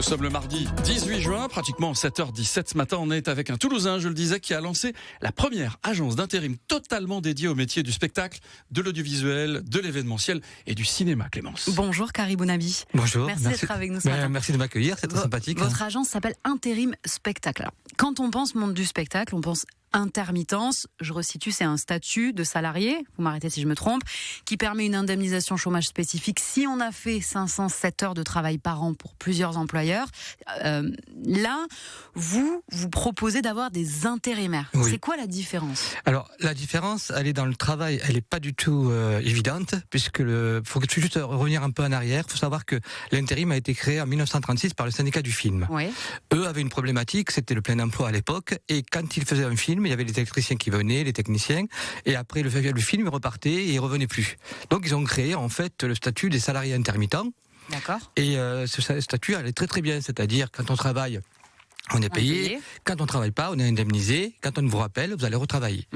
Nous sommes le mardi 18 juin, pratiquement 7h17 ce matin. On est avec un Toulousain, je le disais, qui a lancé la première agence d'intérim totalement dédiée au métier du spectacle, de l'audiovisuel, de l'événementiel et du cinéma, Clémence. Bonjour Carrie Bounabi. Bonjour. Merci d'être avec nous ce matin. Merci de m'accueillir, c'est très sympathique. Votre agence s'appelle Intérim Spectacle. Alors, quand on pense monde du spectacle, on pense intermittence. Je resitue, c'est un statut de salarié, vous m'arrêtez si je me trompe, qui permet une indemnisation chômage spécifique si on a fait 507 heures de travail par an pour plusieurs employeurs. Là, vous proposez d'avoir des intérimaires. Oui. C'est quoi la différence ? Alors, la différence, elle est dans le travail, elle n'est pas du tout évidente, puisque faut juste revenir un peu en arrière. Il faut savoir que l'intérim a été créé en 1936 par le syndicat du film. Oui. Eux avaient une problématique, c'était le plein emploi à l'époque, et quand ils faisaient un film, il y avait les électriciens qui venaient, les techniciens, et après le film repartait et il revenait plus. Donc ils ont créé en fait le statut des salariés intermittents. D'accord. Et ce statut allait très très bien, c'est-à-dire quand on travaille, on est payé. Quand on travaille pas, on est indemnisé. Quand on vous rappelle, vous allez retravailler.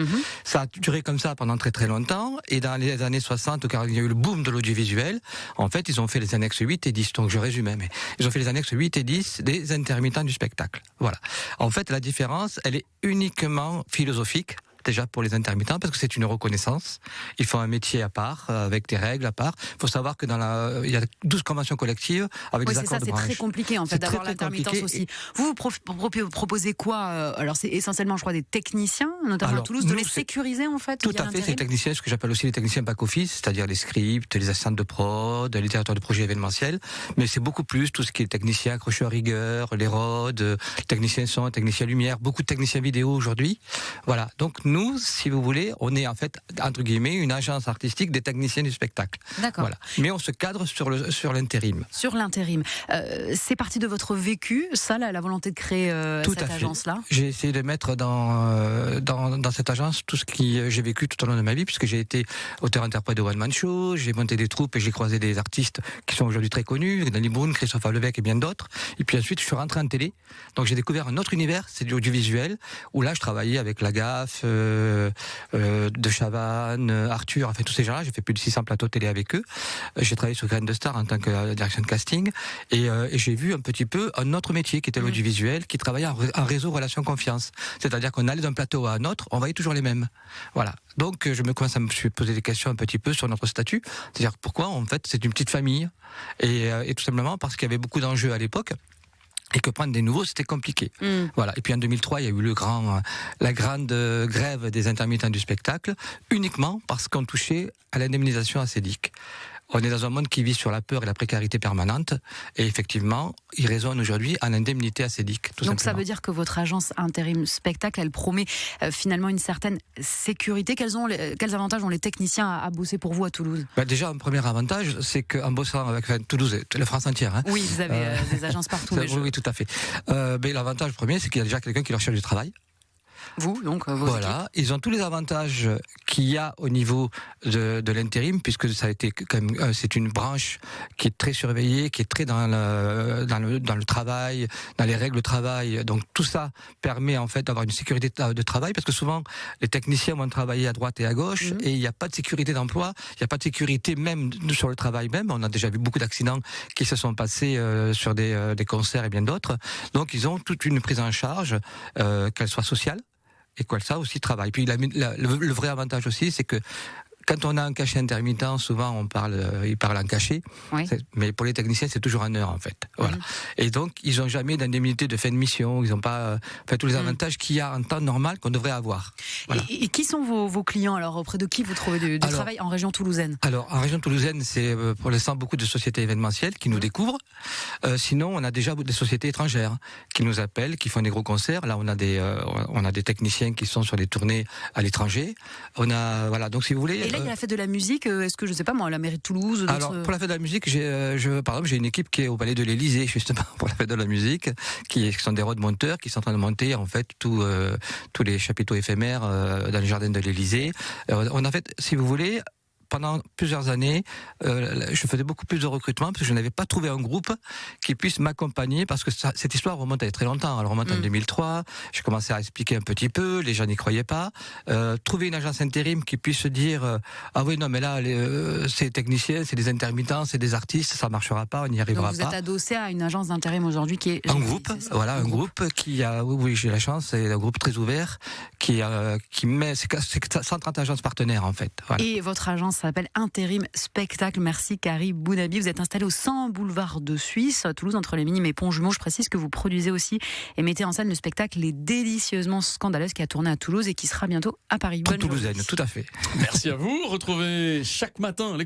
Ça a duré comme ça pendant très très longtemps. Et dans les années 60, car il y a eu le boom de l'audiovisuel, en fait, ils ont fait les annexes 8 et 10. Donc je résumais, mais ils ont fait les annexes 8 et 10 des intermittents du spectacle. Voilà. En fait, la différence, elle est uniquement philosophique. Déjà pour les intermittents, parce que c'est une reconnaissance. Ils font un métier à part, avec des règles à part. Il faut savoir que il y a 12 conventions collectives avec des accords de branche. C'est très compliqué en fait d'avoir l'intermittence aussi. Vous proposez quoi ? Alors c'est essentiellement, je crois, des techniciens, notamment à Toulouse, de les sécuriser en fait. Tout à fait, c'est les techniciens, ce que j'appelle aussi les techniciens back-office, c'est-à-dire les scripts, les assistants de prod, les directeurs de projets événementiels. Mais c'est beaucoup plus tout ce qui est technicien, accrocheur rigueur, les rods, techniciens son, techniciens lumière, beaucoup de techniciens vidéo aujourd'hui. Voilà. Donc nous, si vous voulez, on est en fait, entre guillemets, une agence artistique des techniciens du spectacle. D'accord. Voilà. Mais on se cadre sur l'intérim. Sur l'intérim. C'est partie de votre vécu, ça, la volonté de créer cette agence-là ? J'ai essayé de mettre dans cette agence tout ce que j'ai vécu tout au long de ma vie, puisque j'ai été auteur-interprète de One Man Show, j'ai monté des troupes et j'ai croisé des artistes qui sont aujourd'hui très connus, Danny Boone, Christophe Levesque et bien d'autres. Et puis ensuite, je suis rentré en télé. Donc j'ai découvert un autre univers, c'est de l'audiovisuel, où là, je travaillais avec la Gaffe, de Chavannes, Arthur, enfin tous ces gens-là. J'ai fait plus de 600 plateaux télé avec eux. J'ai travaillé sur Graines de Star en tant que direction de casting, et j'ai vu un petit peu un autre métier qui était l'audiovisuel, qui travaillait en réseau relation confiance. C'est-à-dire qu'on allait d'un plateau à un autre, on voyait toujours les mêmes. Voilà. Donc je me suis posé des questions un petit peu sur notre statut, c'est-à-dire pourquoi en fait c'est une petite famille, et tout simplement parce qu'il y avait beaucoup d'enjeux à l'époque. Et que prendre des nouveaux, c'était compliqué. Voilà. Et puis en 2003, il y a eu la grande grève des intermittents du spectacle, uniquement parce qu'on touchait à l'indemnisation ACEDIC. On est dans un monde qui vit sur la peur et la précarité permanente, et effectivement, il résonne aujourd'hui en indemnité ACEDIC. Donc ça veut dire que votre agence Intérim Spectacle, elle promet finalement une certaine sécurité. Quels avantages ont les techniciens à bosser pour vous à Toulouse ? Déjà, un premier avantage, c'est qu'en bossant avec Toulouse, la France entière. Oui, vous avez des agences partout. Oui, tout à fait. L'avantage premier, c'est qu'il y a déjà quelqu'un qui leur cherche du travail. Vous, donc, vos voilà, équipes. Ils ont tous les avantages qu'il y a au niveau de l'intérim, puisque ça a été quand même, c'est une branche qui est très surveillée, qui est très dans le travail, dans les règles de travail. Donc tout ça permet en fait d'avoir une sécurité de travail, parce que souvent les techniciens vont travailler à droite et à gauche, et il n'y a pas de sécurité d'emploi, il n'y a pas de sécurité même sur le travail même. On a déjà vu beaucoup d'accidents qui se sont passés sur des concerts et bien d'autres. Donc ils ont toute une prise en charge, qu'elle soit sociale, et quoi ça aussi travaille. Puis le vrai avantage aussi, c'est que quand on a un cachet intermittent, souvent ils parlent en cachet, mais pour les techniciens, c'est toujours en heure en fait. Voilà. Et donc, ils n'ont jamais d'indemnité de fin de mission, ils n'ont pas tous les avantages qu'il y a en temps normal qu'on devrait avoir. Voilà. Et qui sont vos clients alors ? Auprès de qui vous trouvez du travail en région toulousaine ? Alors, en région toulousaine, c'est pour l'instant beaucoup de sociétés événementielles qui nous découvrent. Sinon, on a déjà des sociétés étrangères qui nous appellent, qui font des gros concerts. Là, on a des techniciens qui sont sur des tournées à l'étranger. Donc si vous voulez. Là, il y a la fête de la musique. Est-ce que, je sais pas moi, la mairie de Toulouse... Alors, pour la fête de la musique, par exemple, j'ai une équipe qui est au Palais de l'Élysée, justement, pour la fête de la musique, qui sont des roadmonteurs, qui sont en train de monter, en fait, tous les chapiteaux éphémères dans le jardin de l'Élysée. On a fait, si vous voulez, pendant plusieurs années, je faisais beaucoup plus de recrutement parce que je n'avais pas trouvé un groupe qui puisse m'accompagner, parce que cette histoire remonte à très longtemps. Elle remonte en 2003. J'ai commencé à expliquer un petit peu, les gens n'y croyaient pas. Trouver une agence intérim qui puisse se dire ah oui, non mais là c'est technicien, c'est des intermittents, c'est des artistes, ça marchera pas, on n'y arrivera Donc pas. vous êtes adossé à une agence d'intérim aujourd'hui qui est Un groupe, voilà, un groupe qui a, oui, j'ai la chance, c'est un groupe très ouvert qui met, c'est 130 agences partenaires en fait. Voilà. Et votre agence s'appelle Intérim Spectacle. Merci Kari Bounabi. Vous êtes installé au 100 boulevard de Suisse, à Toulouse, entre les Minimes et Pont-Jumeau. Je précise que vous produisez aussi et mettez en scène le spectacle Les Délicieusement Scandaleuses qui a tourné à Toulouse et qui sera bientôt à Paris. Pour Toulousaine, tout à fait. Merci à vous. Retrouvez chaque matin les